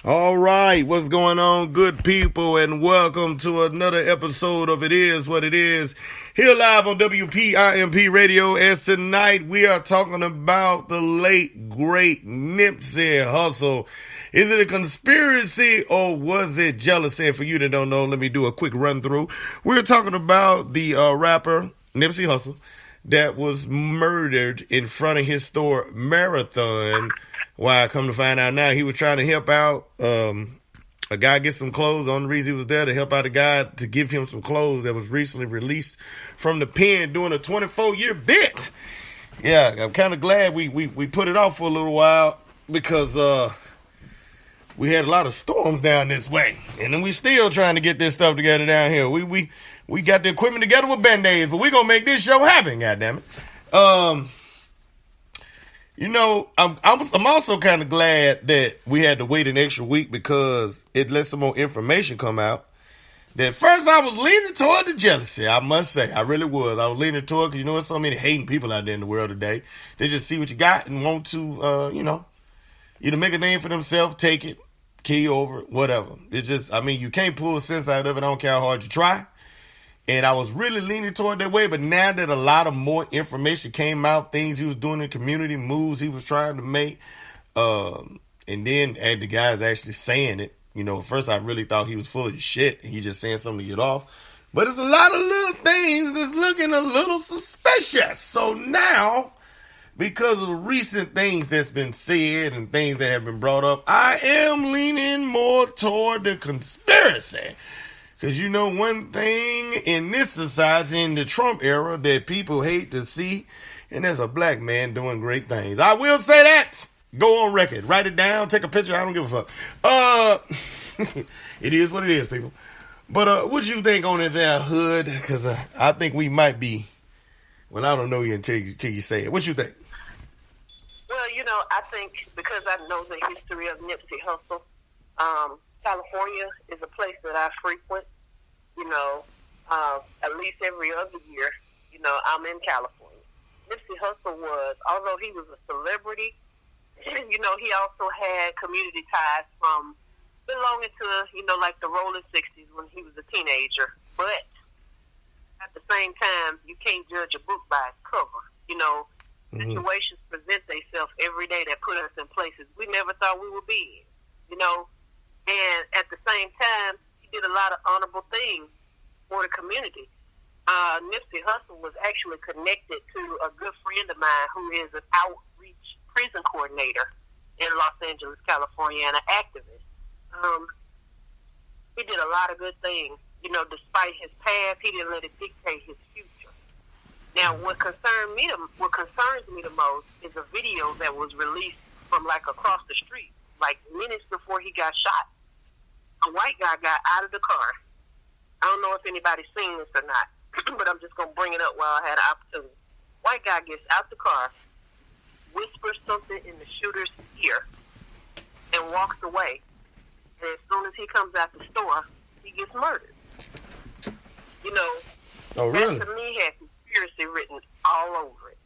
All right, what's going on, good people, and welcome to another episode of It Is What It Is, here live on WPIMP Radio, as tonight we are talking about the late, great Nipsey Hussle. Is it a conspiracy or was it jealousy? And for you that don't know, let me do a quick run through. We're talking about the rapper Nipsey Hussle that was murdered in front of his store Marathon. Why I come to find out now, he was trying to help out a guy get some clothes. The only reason he was there to help out a guy to give him some clothes that was recently released from the pen doing a 24-year bit. Yeah, I'm kind of glad we put it off for a little while because we had a lot of storms down this way. And then we still trying to get this stuff together down here. We got the equipment together with Band-Aids, but we going to make this show happen, goddammit. You know, I'm also kind of glad that we had to wait an extra week because it let some more information come out. That first I was leaning toward the jealousy, I must say. I really was. I was leaning toward, because you know there's so many hating people out there in the world today. They just see what you got and want to, either make a name for themselves, take it, key over it, whatever. It just, you can't pull sense out of it. I don't care how hard you try. And I was really leaning toward that way, but now that a lot of more information came out, things he was doing in the community, moves he was trying to make, and then the guy's actually saying it. You know, at first I really thought he was full of shit. He just saying something to get off. But it's a lot of little things that's looking a little suspicious. So now, because of the recent things that's been said and things that have been brought up, I am leaning more toward the conspiracy. Because you know one thing in this society, in the Trump era, that people hate to see, and there's a black man doing great things. I will say that. Go on record. Write it down. Take a picture. I don't give a fuck. It is what it is, people. But what you think on it there, Hood? Because I think we might be, well, I don't know you until you say it. What you think? Well, you know, I think because I know the history of Nipsey Hussle, California is a place that I frequent, at least every other year, I'm in California. Nipsey Hussle was, although he was a celebrity, he also had community ties from belonging to, like the rolling 60s when he was a teenager. But at the same time, you can't judge a book by its cover. Situations present themselves every day that put us in places we never thought we would be in, And at the same time, he did a lot of honorable things for the community. Nipsey Hussle was actually connected to a good friend of mine who is an outreach prison coordinator in Los Angeles, California, and an activist. He did a lot of good things. Despite his past, he didn't let it dictate his future. Now, what concerns me the most is a video that was released from like across the street, like minutes before he got shot. A white guy got out of the car. I don't know if anybody's seen this or not, but I'm just going to bring it up while I had an opportunity. White guy gets out the car, whispers something in the shooter's ear, and walks away. And as soon as he comes out the store, he gets murdered. Oh, really? That to me had conspiracy written all over it.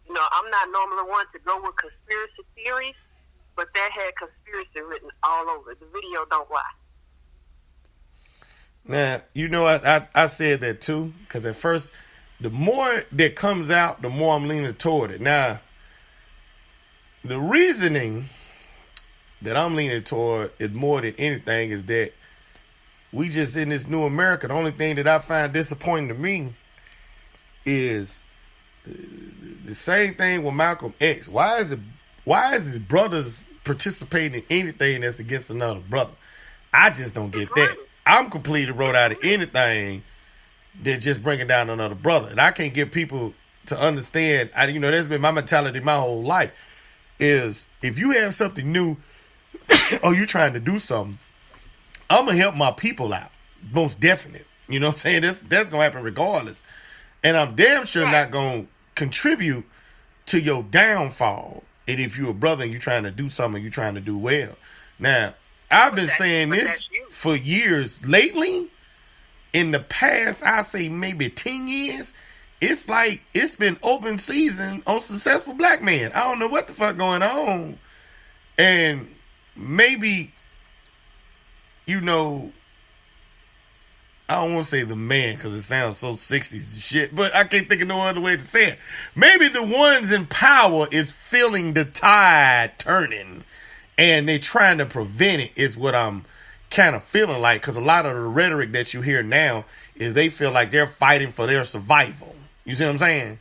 I'm not normally one to go with conspiracy theories, but that had conspiracy written all over it. The video don't lie. Now, I said that too, because at first, the more that comes out, the more I'm leaning toward it. Now, the reasoning that I'm leaning toward it more than anything is that we just in this new America. The only thing that I find disappointing to me is the same thing with Malcolm X. Why is his brothers participating in anything that's against another brother? I just don't get that. I'm completely wrote out of anything that just bringing down another brother. And I can't get people to understand. That's been my mentality my whole life, is if you have something new or you trying to do something, I'm going to help my people out. Most definite. You know what I'm saying? That's going to happen regardless. And I'm damn sure not going to contribute to your downfall. And if you're a brother and you're trying to do something, you're trying to do well. Now, I've been saying this for years. Lately, in the past, I say maybe 10 years, it's like it's been open season on Successful Black Men. I don't know what the fuck going on. And maybe you know, I don't want to say the man because it sounds so 60s and shit, but I can't think of no other way to say it. Maybe the ones in power is feeling the tide turning and they're trying to prevent it is what I'm kind of feeling like, because a lot of the rhetoric that you hear now is they feel like they're fighting for their survival. You see what I'm saying?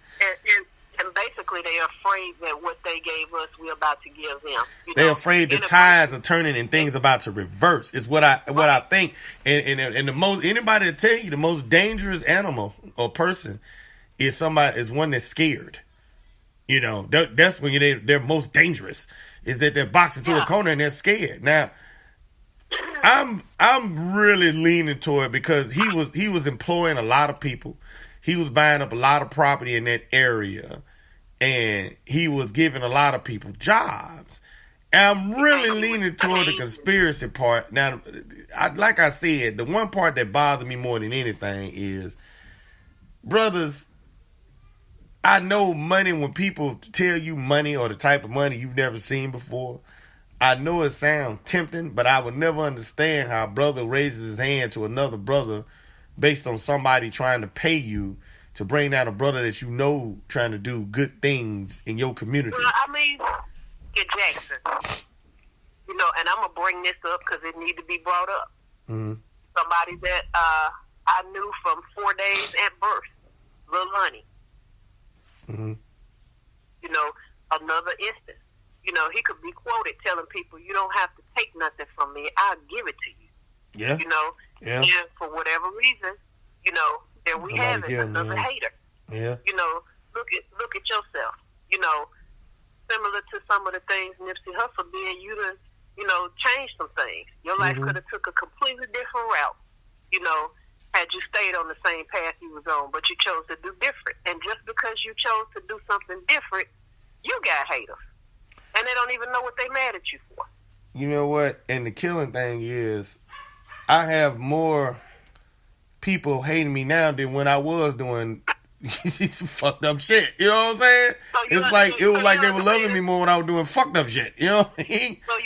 And basically they're afraid that what they gave us, we're about to give them. They're afraid the tides are turning and things about to reverse. Is what I think. And the most, anybody to tell you the most dangerous animal or person is one that's scared. You know, that's when they're most dangerous. Is that they're boxed into a corner and they're scared. Now, I'm really leaning toward it because he was employing a lot of people. He was buying up a lot of property in that area, and he was giving a lot of people jobs. And I'm really leaning toward the conspiracy part. Now, like I said, the one part that bothers me more than anything is, brothers, I know money, when people tell you money or the type of money you've never seen before, I know it sounds tempting, but I would never understand how a brother raises his hand to another brother based on somebody trying to pay you to bring down a brother that you know trying to do good things in your community. Well, I mean, get Jackson. You know, and I'm going to bring this up because it needs to be brought up. Mm-hmm. Somebody that I knew from 4 days at birth, Lil Honey. Mm-hmm. You know, another instance. You know, he could be quoted telling people, you don't have to take nothing from me. I'll give it to you. Yeah. You know, yeah. And for whatever reason, you know, there we have it, another hater. Yeah. You know, look at yourself. You know, similar to some of the things Nipsey Hussle did, you done, you know, changed some things. Your life could have took a completely different route, you know, had you stayed on the same path you was on, but you chose to do different. And just because you chose to do something different, you got haters. And they don't even know what they mad at you for. You know what? And the killing thing is, I have more people hating me now than when I was doing some fucked up shit. You know what I'm saying? So it was like they were loving me more when I was doing fucked up shit. You know what I mean? So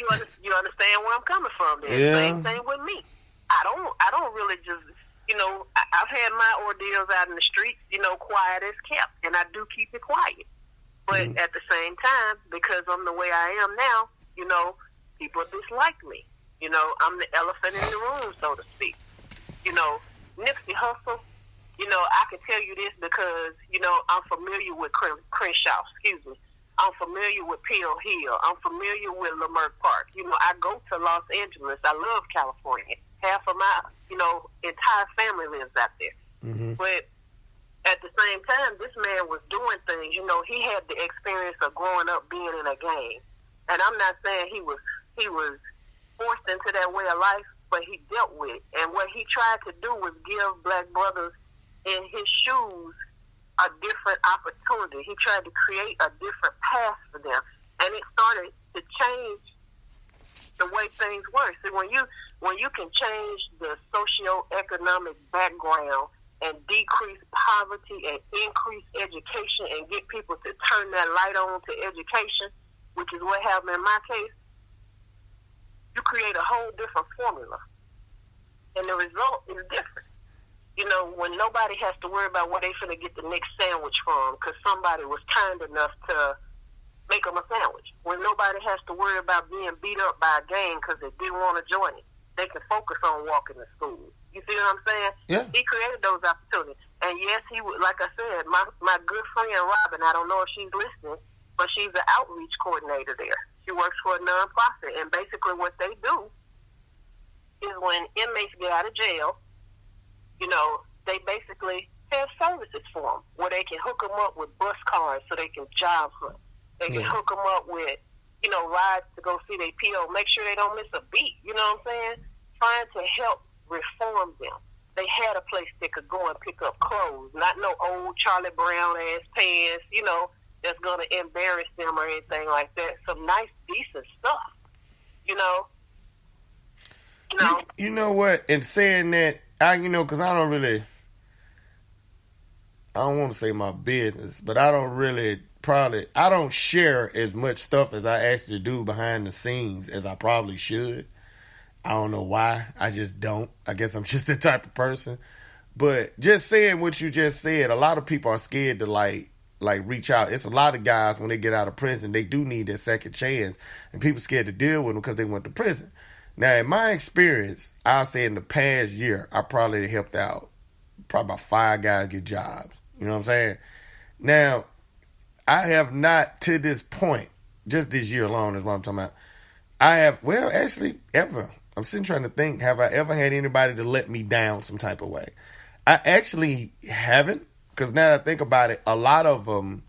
you understand where I'm coming from then. Yeah. Same thing with me. I don't really just, you know, I've had my ordeals out in the streets, you know, quiet as kept. And I do keep it quiet. But at the same time, because I'm the way I am now, you know, people dislike me. You know, I'm the elephant in the room, so to speak. You know, Nipsey Hussle, you know, I can tell you this because, you know, I'm familiar with Crenshaw, I'm familiar with Peel Hill. I'm familiar with Leimert Park. You know, I go to Los Angeles. I love California. Half of my, you know, entire family lives out there. Mm-hmm. But at the same time, this man was doing things. You know, he had the experience of growing up being in a gang. And I'm not saying he was forced into that way of life, but he dealt with it. And what he tried to do was give black brothers in his shoes a different opportunity. He tried to create a different path for them. And it started to change the way things work. See, when you can change the socioeconomic background and decrease poverty and increase education and get people to turn that light on to education, which is what happened in my case, you create a whole different formula. And the result is different. You know, when nobody has to worry about where they finna get the next sandwich from because somebody was kind enough to make them a sandwich. When nobody has to worry about being beat up by a gang because they didn't want to join it. They can focus on walking to school. You see what I'm saying? Yeah. He created those opportunities. And yes, he would, like I said, my good friend Robin, I don't know if she's listening, but she's an outreach coordinator there. She works for a nonprofit. And basically what they do is when inmates get out of jail, you know, they basically have services for them where they can hook them up with bus cards so they can job hunt. They can hook them up with, you know, rides to go see their PO, make sure they don't miss a beat. You know what I'm saying? Trying to help reform them. They had a place they could go and pick up clothes, not no old Charlie Brown ass pants, you know, that's going to embarrass them or anything like that. Some nice, decent stuff, you know. You know what? And saying that, because I don't want to say my business, but I don't share as much stuff as I actually do behind the scenes as I probably should. I don't know why. I just don't. I guess I'm just the type of person. But just saying what you just said, a lot of people are scared to like reach out. It's a lot of guys when they get out of prison, they do need their second chance, and people scared to deal with them because they went to prison. Now, in my experience, I'll say in the past year, I probably helped out probably about 5 guys get jobs. You know what I'm saying? Now, I have not to this point, just this year alone is what I'm talking about. I have, well, actually, ever. I'm sitting trying to think, have I ever had anybody to let me down some type of way? I actually haven't, because now that I think about it, a lot of them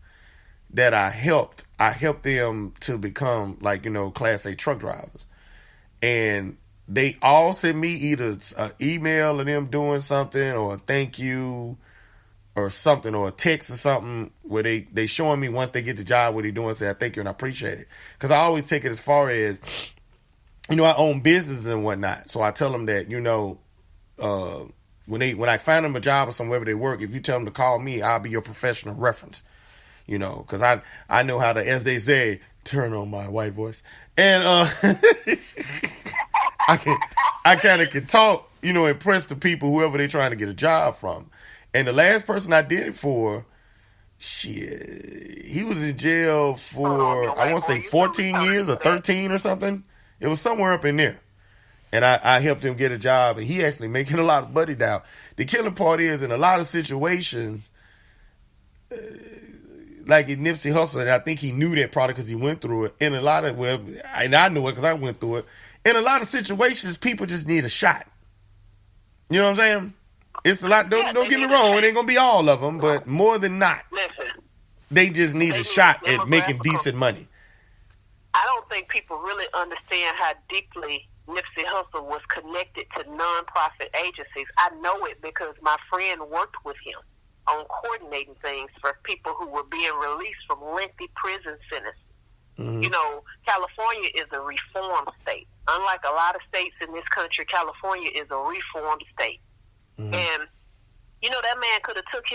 that I helped them to become like, Class A truck drivers. And they all sent me either an email of them doing something or a thank you or something or a text or something where they showing me once they get the job what they're doing, say I thank you and I appreciate it. Because I always take it as far as, I own businesses and whatnot. So I tell them that, when I find them a job or somewhere they work, if you tell them to call me, I'll be your professional reference. Because I know how to, as they say, turn on my white voice. And I kind of can talk, impress the people, whoever they're trying to get a job from. And the last person I did it for, he was in jail for, I want to say 14 years or 13 or something. It was somewhere up in there. And I helped him get a job, and he actually making a lot of money now. The killing part is, in a lot of situations, like in Nipsey Hussle, and I think he knew that probably because he went through it. In a lot of, and I knew it because I went through it. In a lot of situations, people just need a shot. You know what I'm saying? It's a lot. Don't get me wrong. It ain't gonna be all of them, but more than not, they just need a shot at making decent money. I don't think people really understand how deeply Nipsey Hussle was connected to nonprofit agencies. I know it because my friend worked with him on coordinating things for people who were being released from lengthy prison sentences. Mm-hmm. California is a reform state. Unlike a lot of states in this country, California is a reform state. Mm-hmm. And, that man could have took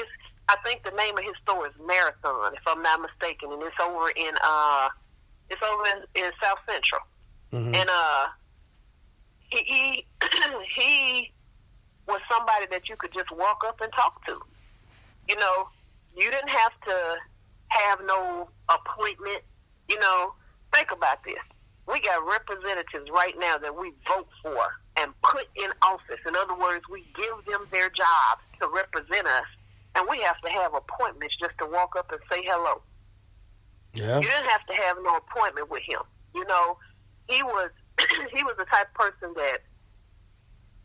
I think the name of his store is Marathon, if I'm not mistaken, and it's over in South Central. Mm-hmm. And he was somebody that you could just walk up and talk to. You didn't have to have no appointment. Think about this. We got representatives right now that we vote for and put in office. In other words, we give them their jobs to represent us, and we have to have appointments just to walk up and say hello. Yeah. You didn't have to have no appointment with him. He was he was the type of person that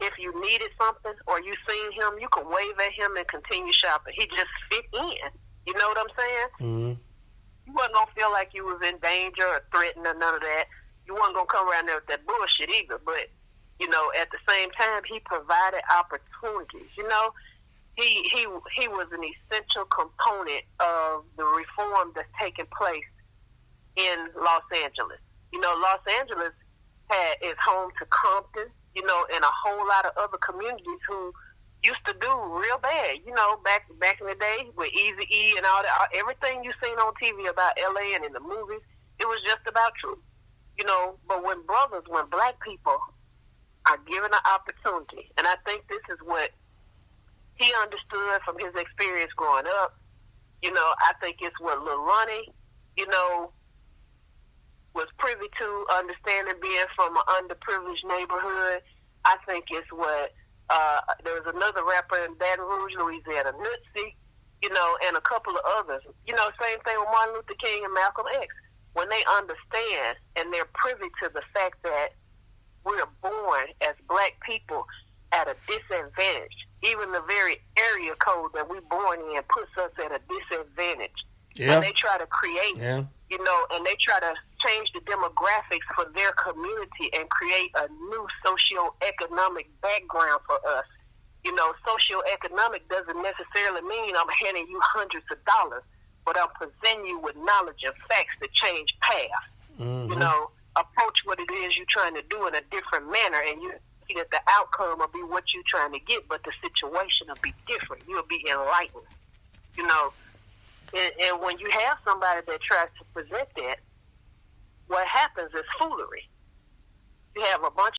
if you needed something or you seen him, you could wave at him and continue shopping. He just fit in. You know what I'm saying? Mm-hmm. You wasn't going to feel like you was in danger or threatened or none of that. You wasn't going to come around there with that bullshit either. But, at the same time, he provided opportunities. He was an essential component of the reform that's taking place in Los Angeles. Los Angeles is home to Compton, and a whole lot of other communities who used to do real bad, back in the day with Eazy-E and all that. Everything you seen on TV about L.A. and in the movies, it was just about truth. But when black people are given an opportunity, and I think this is what he understood from his experience growing up, I think it's what Lil Ronnie, was privy to, understanding being from an underprivileged neighborhood. I think it's what there was another rapper in Baton Rouge, Louisiana, Nipsey, and a couple of others. Same thing with Martin Luther King and Malcolm X. When they understand and they're privy to the fact that we're born as black people at a disadvantage, even the very area code that we're born in puts us at a disadvantage. Yeah. And they try to create, and they try to change the demographics for their community and create a new socioeconomic background for us. Socioeconomic doesn't necessarily mean I'm handing you hundreds of dollars, but I'm presenting you with knowledge and facts to change paths. Mm-hmm. Approach what it is you're trying to do in a different manner, and you see that the outcome will be what you're trying to get, but the situation will be different. You'll be enlightened. And when you have somebody that tries to present that, what happens is foolery. You have a bunch